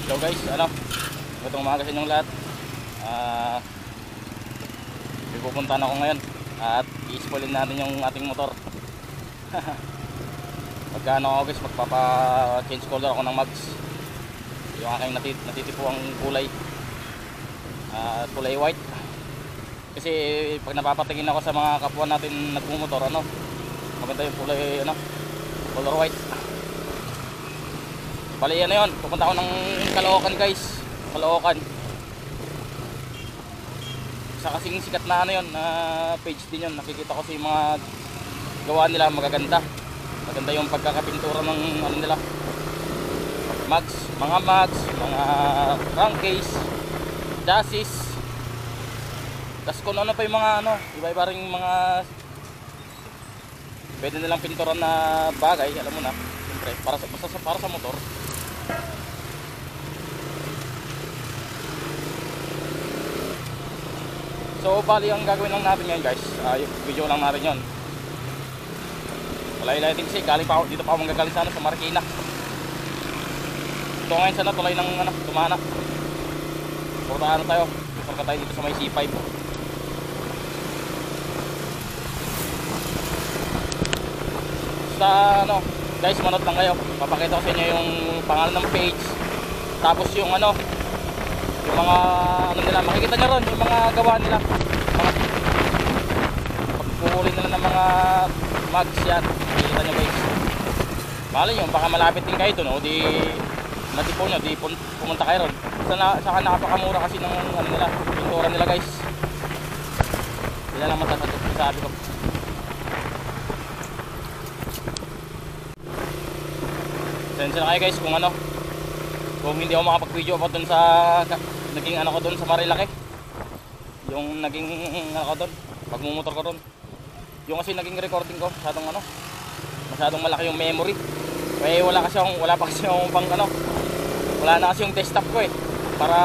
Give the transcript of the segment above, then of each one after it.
Hello guys, magandang umaga sa inyong lahat. May pupuntahan ako ngayon at i-spoilin natin yung ating motor. Pagka ako guys, magpapa-change color ako ng mags. Yung aking natitipuang kulay, kulay white. Kasi pag napapatingin ako sa mga kapwa natin nagmumotor, maganda yung kulay, color white. Bali yan na yun, pupunta ako ng Caloocan guys, Caloocan. Sa kasing sikat na yun, na page din yun. Nakikita ko sa mga gawa nila, magaganda. Maganda yung pagkakapintura ng nila, mags, mga crankcase, chassis. Tapos kung ano pa yung mga iba-iba ring mga pwede nilang pinturan na bagay, alam mo na, siyempre, para sa motor. So bali ang gagawin lang natin ngayon guys, yung video lang natin yon. Wala lighting kasi galing pa ako, dito pa ako manggagaling sana sa Marikina. Ito ngayon sana tulay ng Tumana. Portahan tayo, porta tayo dito sa may C5. Sa guys, manood lang kayo, papakita ko sa inyo yung pangalan ng page, tapos yung yung mga nila, makikita nyo ron yung mga gawa nila, mga pagpuli nila ng mga mags yan, makikita nyo guys. Bali yun, baka malapit din kayo dun, di matipon nyo, di pumunta kayo ron. Saka napakamura kasi ng nila, pintura nila guys. Yan lang masasabi ko. Sensya na kayo guys kung hindi ako makapag-video about dun sa naging ko dun sa Marilaki. Yung naging ko dun, pagmumotor ko dun. Yung kasi naging recording ko, masyadong malaki yung memory. Kaya wala pa kasi akong pang wala na kasi yung desktop ko para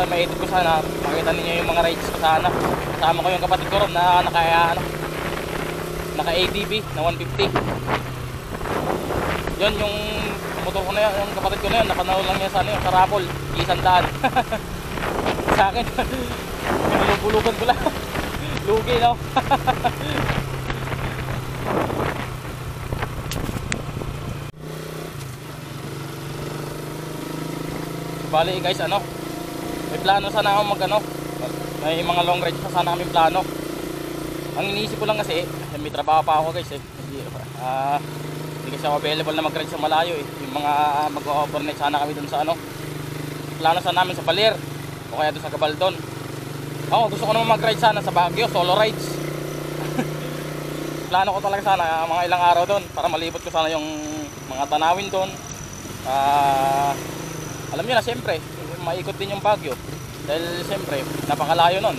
ma-edit ko sana, makita niyo yung mga rides ko sana. Kasama ko yung kapatid ko ron na naka ADB na 150. Yun yung motor ko na yan, yung kapatid ko na yun, napanaw lang niya sa sa Rapol, 100. Sa akin, pinulubulugan ko lang. Lugi, Bali guys, may plano sana ako may mga long rides pa sana kaming plano. Ang iniisip ko lang kasi, may trabaho pa ako guys hindi kasi ako available na mag-ride sa malayo yung mga mag-overnight sana kami dun sa plano sana namin sa Baler o kaya dun sa Gabaldon. Gusto ko naman mag-ride sana sa Baguio, solo rides. Plano ko talaga sana mga ilang araw dun para malibot ko sana yung mga tanawin dun. Alam nyo na siyempre, maikot din yung Baguio dahil siyempre napakalayo nun.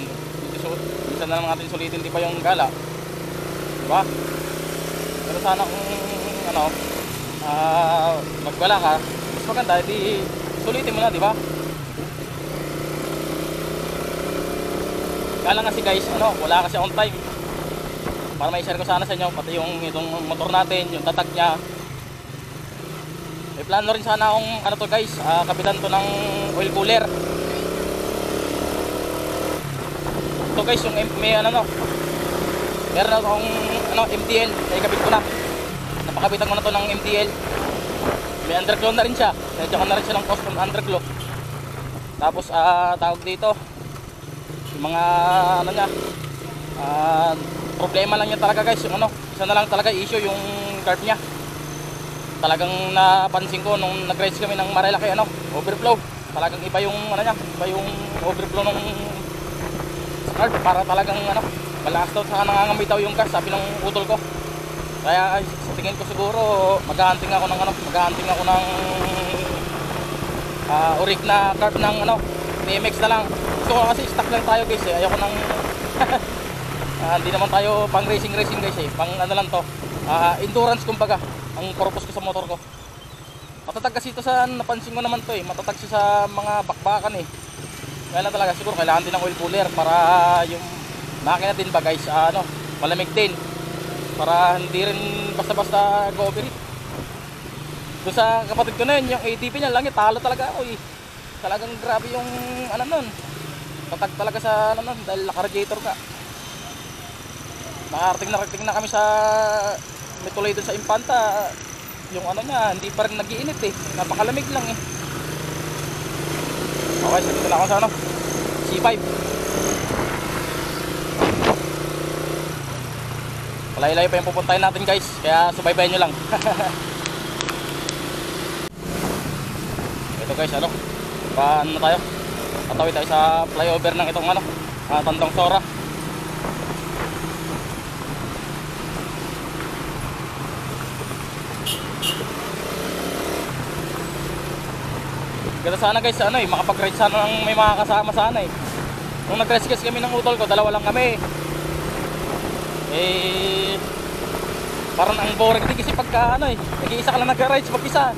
Minsan na naman natin sulitin di pa yung gala, diba? Pero sana kung magwala ka, mas maganda, di sulitin mo na, di ba? Kala kasi guys, wala kasi on time. Para may share ko sana sa inyo, pati yung itong motor natin, yung tatak niya. May plano rin sana akong to guys, kapitan to ng oil cooler. Ito guys, yung meron akong MTL, ay kapit ko na. Napakabitan ko na to ng MTL. May underglow na rin siya. Medyo ko na rin siya ng custom underglow. Tapos tawag dito, yung mga problema lang niya talaga guys, yung isa na lang talaga issue yung carb niya. Talagang napansin ko nung nag-rides kami ng Marilaki, overflow. Talagang iba yung iba yung overflow ng carb, para talagang malakas daw, saka nangangamoy daw yung gas, sabi ng utol ko. Kaya sa tingin ko siguro maghahanting ako ng orig na carb ng PMX na lang. Gusto ko kasi stock lang tayo guys ayoko nang hindi naman tayo pang racing guys pang lang to, endurance kumbaga ang purpose ko sa motor ko. Matatag kasi ito sa napansin ko naman to matatag siya sa mga bakbakan kaya na talaga siguro kailangan din ng oil cooler para yung makina din ba guys malamig din, para hindi rin basta-basta go overheat. Doon sa kapatid ko na yun, yung ATP niya lang, talo talaga ako talagang grabe yung ano nun, tatag talaga sa ano nun dahil naka-radiator ka. Nakarating na kami sa may tuloy dun sa Impanta, yung ano niya hindi pa rin nag-iinit eh, napakalamig lang eh. Okay, so dito na ako sa ano, C5. Palay-layo pa yung pupuntahin natin guys, kaya subaybayan nyo lang. Ito guys, ano, paano na tayo, tatawid tayo sa flyover ng itong ano, Tandang Sora. Ganda sana guys, ano eh, makapag-ride sana ng may mga kasama sana eh. Nung nag-rescue kami ng utol ko, dalawa lang kami eh, parang ang boring din kasi pagka ano eh, nag-iisa ka lang nag-rides mag-isa.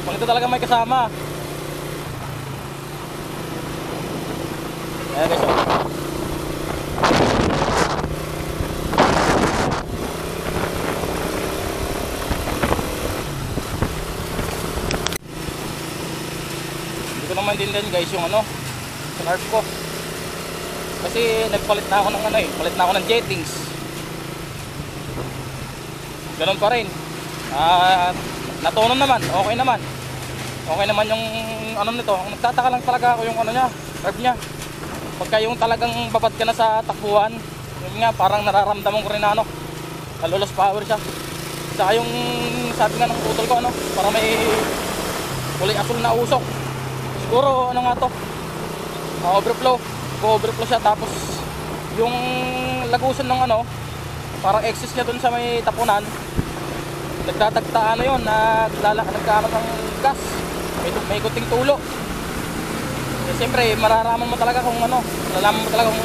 Maganda talaga may kasama. Ayan guys, hindi ko naman maintindihan guys yung ano, sa nerf ko. Kasi nagpalit na ako ng ano eh, palit na ako ng jettings. Ganun pa rin. Natunon naman, okay naman. Okay naman yung ano nito. Nagtataka lang talaga ako yung ano niya, curve niya. Pagka yung talagang babad ka na sa takbuhan, yun nga parang nararamdaman ko rin na ano, nalulos power siya. Saka yung sabi nga ng utol ko ano, para may kulay asul na usok. Siguro ano nga to, overflow. Overflow siya, tapos yung lagusan ng ano, parang excess niya dun sa may tapunan, nagdadagta ano yun, nagkaano ng gas, may kuting tulo. Eh, siyempre mararaman mo talaga kung ano, malalaman mo talaga kung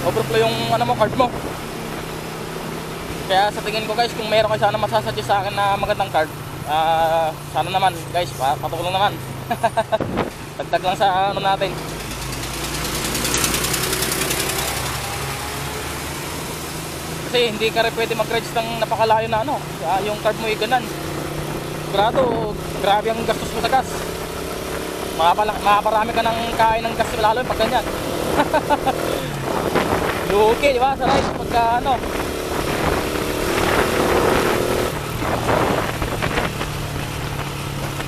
overflow yung ano mo, card mo. Kaya sa tingin ko guys, kung meron kayo sana masasuggest sa akin na magandang card, sana naman guys, patulong naman. Dagdag lang sa ano natin. Kasi hindi ka rin pwede mag-rides ng napakalayo na ano, yung card mo ay ganan. Sigurado, grabe ang gastos mo sa gas. Makaparami ka ng kain ng gas lalo pag ganyan. Lugi, di ba? Sa ride, pagka ano.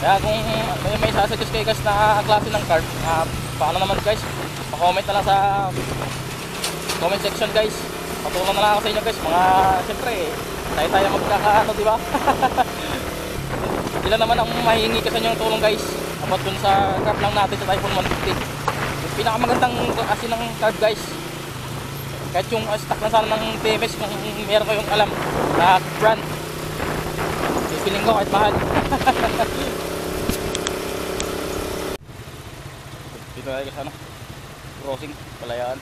Kaya kung may sasuggest kayo guys na klase ng card, paano naman guys, pa-comment na lang sa comment section guys. Patulong na lang ako sa inyo guys, mga siyempre tayo magkakaano, di ba? Ilan naman ang mahingi ka sa inyo ng tulong guys about dun sa card lang natin sa Typhoon 150. Yung pinakamagandang asin ng card guys, kahit yung stock lang sana ng TMS, kung meron kayong alam na brand, pipiling ko kahit mahal. Dito tayo guys, ano, crossing, Palayaan,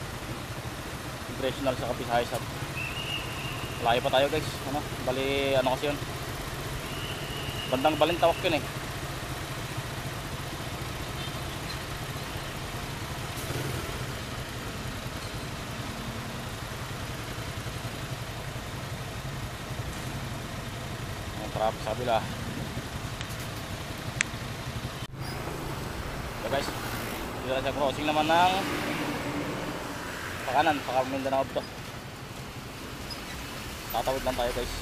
Congressional sa Visayas. Malayo pa tayo guys, ano, bali ano kasi yun, bandang Balintawak yun eh. Ang traffic sa kabila. So guys, dito na sa crossing naman ng pakanan, paka Mindanao to. Tatawid lang tayo guys.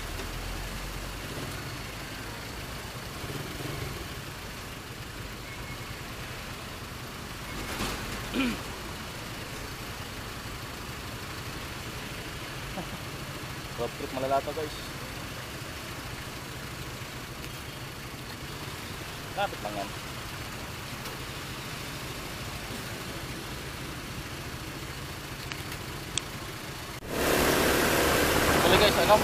Road trip malalata guys. Lapit lang yan. Actually guys, ano,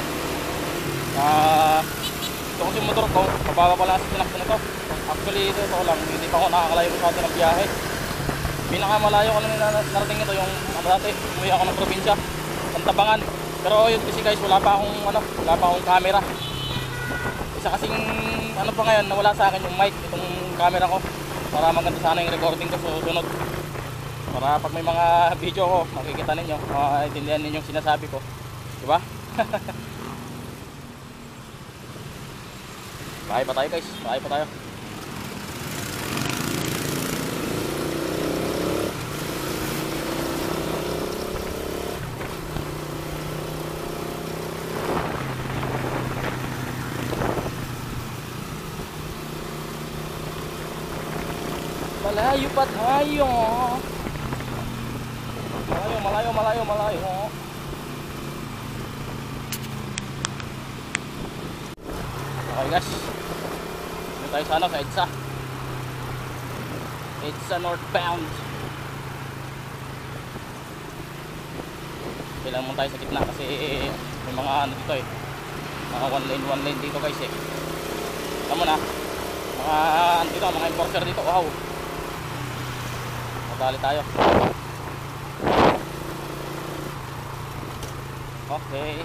ito kasi yung motor ko, mababa pala sa tinakbo na to. Actually ito lang, hindi pa ako nakakalayo sa atin ng biyahe. Pinakamalayo ko lang narating ito yung dati, umuwi ako ng probinsya, Pantabangan. Pero yun kasi guys, wala pa akong camera. Isa kasing ano pa ngayon, nawala sa akin yung mic, itong camera ko, para maganda sana yung recording ko susunod. Para pag may mga video ko, makikita ninyo, maintindihan ninyo yung sinasabi ko. Diba? Bahay pa tayo guys, bahay pa tayo. Malayo pa tayo. Malayo. Okay guys, dito tayo sa EDSA. EDSA northbound. Kailangan mo tayo sa gitna kasi may mga ano dito eh, mga one lane dito guys eh. Alam mo na, mga ano dito, mga enforcer dito. Wow, madali tayo. Okay.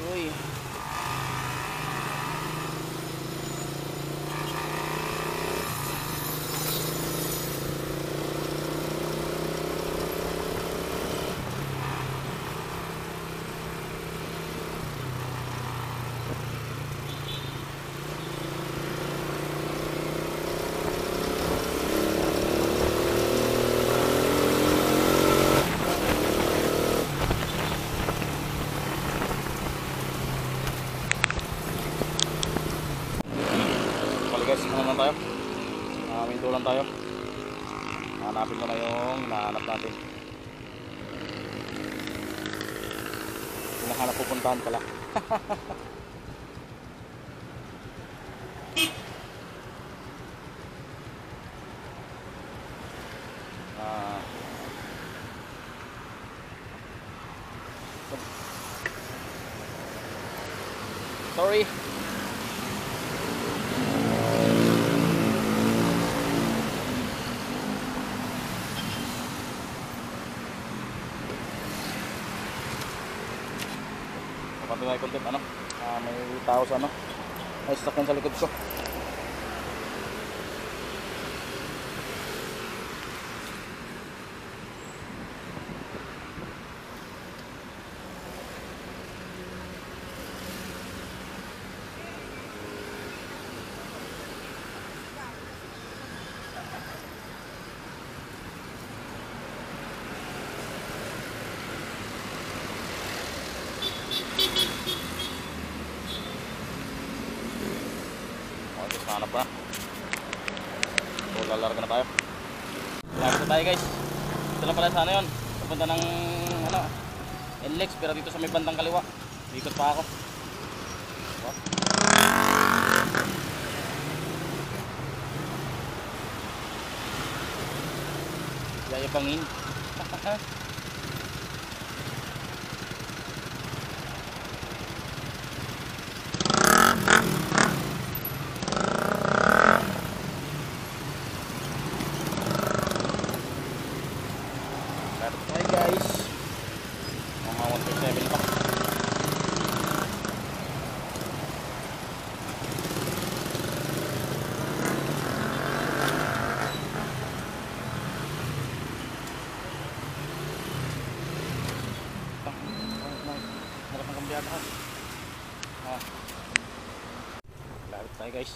Uy. Guys, ano naman tayo? Minto lang tayo. Hanapin mo na yung nahanap natin. Hinahanap pupuntahan pala. Sorry. Kapag may content ano, may tao sa ano, may sasakyan sa likod ko. Hanap na. So lalarga na tayo. Lalarga na tayo guys. Ito lang pala sana yun. Pupunta ng ano, NLEX, pero dito sa may bandang kaliwa. Ikot pa ako. So, yayabangin. Hi guys, mga 1.7 pa. Lakas ng kambyadahan. Lapit tayo guys.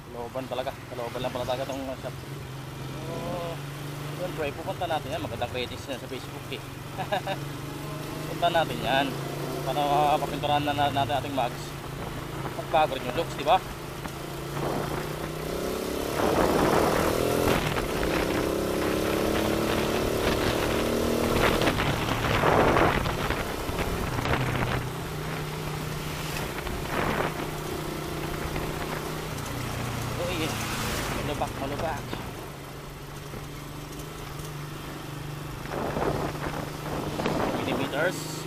Kalooban talaga, kalooban lang pala talaga itong shop. Siyempre, pupunta natin yan. Magandang credits yan sa Facebook eh. Punta natin yan para mapinturahan na natin ating mags. Magbago rin yung looks, di ba? Uy, malubak.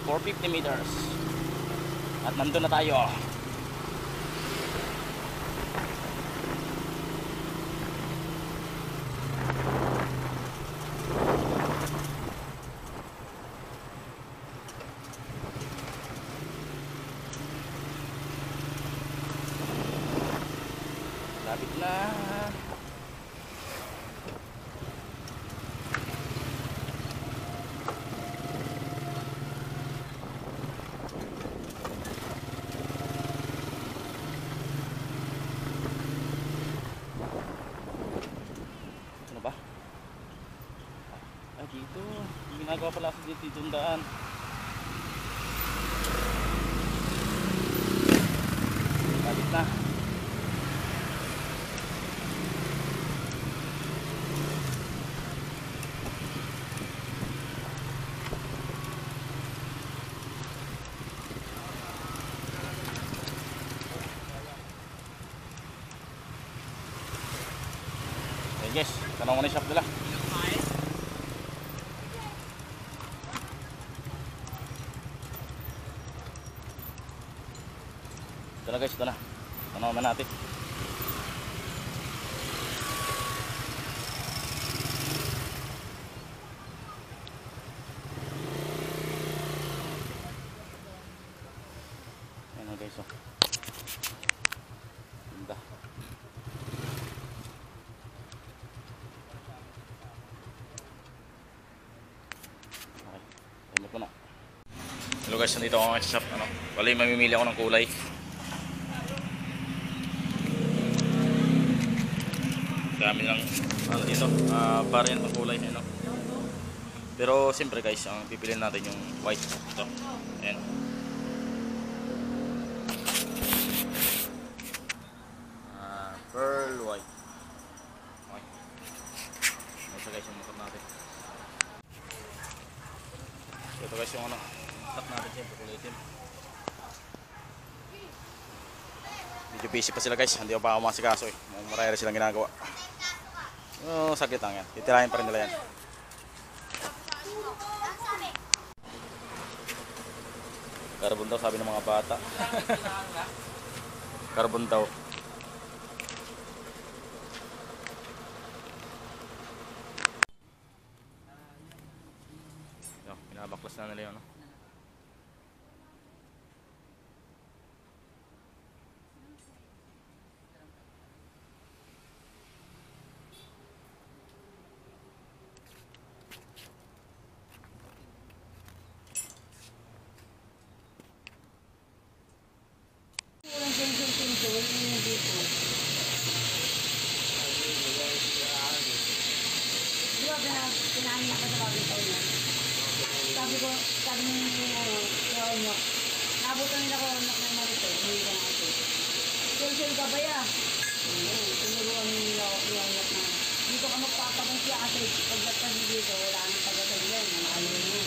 450 meters at nandun na tayo. Lapit na. Ah, dito. Ginagawa pala sa dito yung daan. Balik na. Hey guys, tanong ko na yung shop nila. Ito na guys, ito na. Tanong naman natin. Ayan na guys, oh. Ganda. Okay, remote ko na. Hello guys, nandito ako sa shop. Bali, mamimili ako ng kulay. Dami lang dito, variant ng kulay, ano. Pero siyempre guys, ang pipiliin natin yung white. Ito, ayan. Pearl white. Okay. Ito guys yung motor natin. Ito guys yung stock natin, siyempre kulay itim. Medyo busy pa sila guys, hindi ko pa ako masikaso eh. Maraya silang ginagawa. Saglit lang yan, titirahin pa rin nila yan. Carbon daw sabi ng mga bata. Carbon daw. Pinabaklas na nila yun. Kinain ako sa bagay taon yan. Sabi niyo, nabutan nila ko anak ng marito. Hindi ka na ito. Sel ka ba ya? Tinuruan nila ako iyayak na. Dito ka magpapakong siya kasi pagdating dito, wala nang taga-tagyan. Ayaw mo.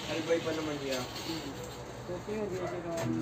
Halbay pa naman niya. Kasi hindi siya gawin.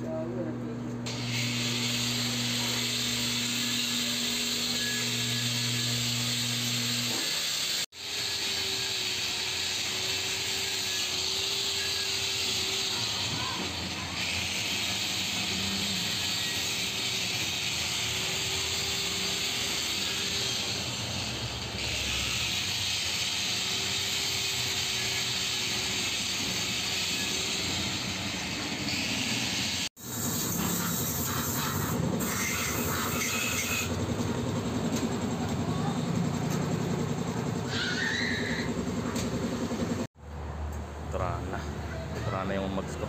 Tura na yung mags ko.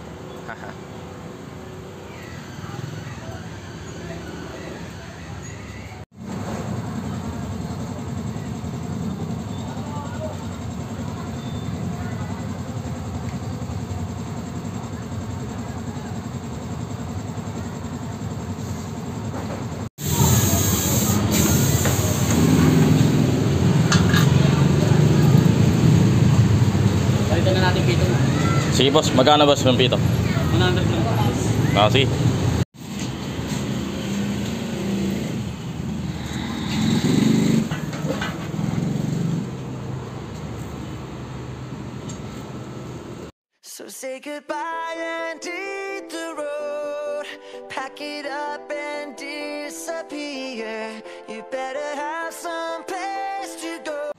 Palitan na natin pito. Sige boss, magkano boss yung pito? 100 lang. Sige. So say goodbye and hit the road. Pack it up and disappear. You better have some place to go.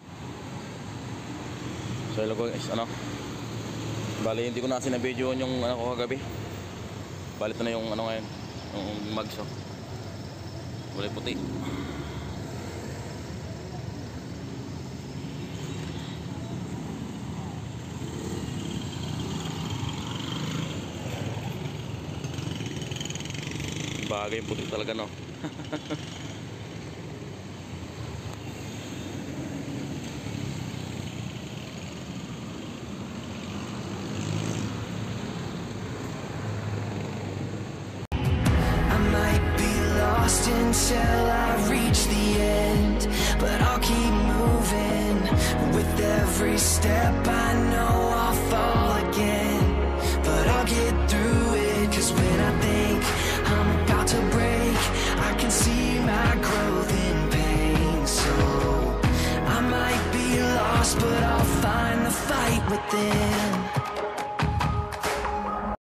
So hello guys, bali hindi ko na sinabidyo yung ko kagabi. Bali ito na yung ngayon, yung mags, oh. Kulay puti. Bagay yung puti talaga, no. lost until I reach the end, but I'll keep moving with every step I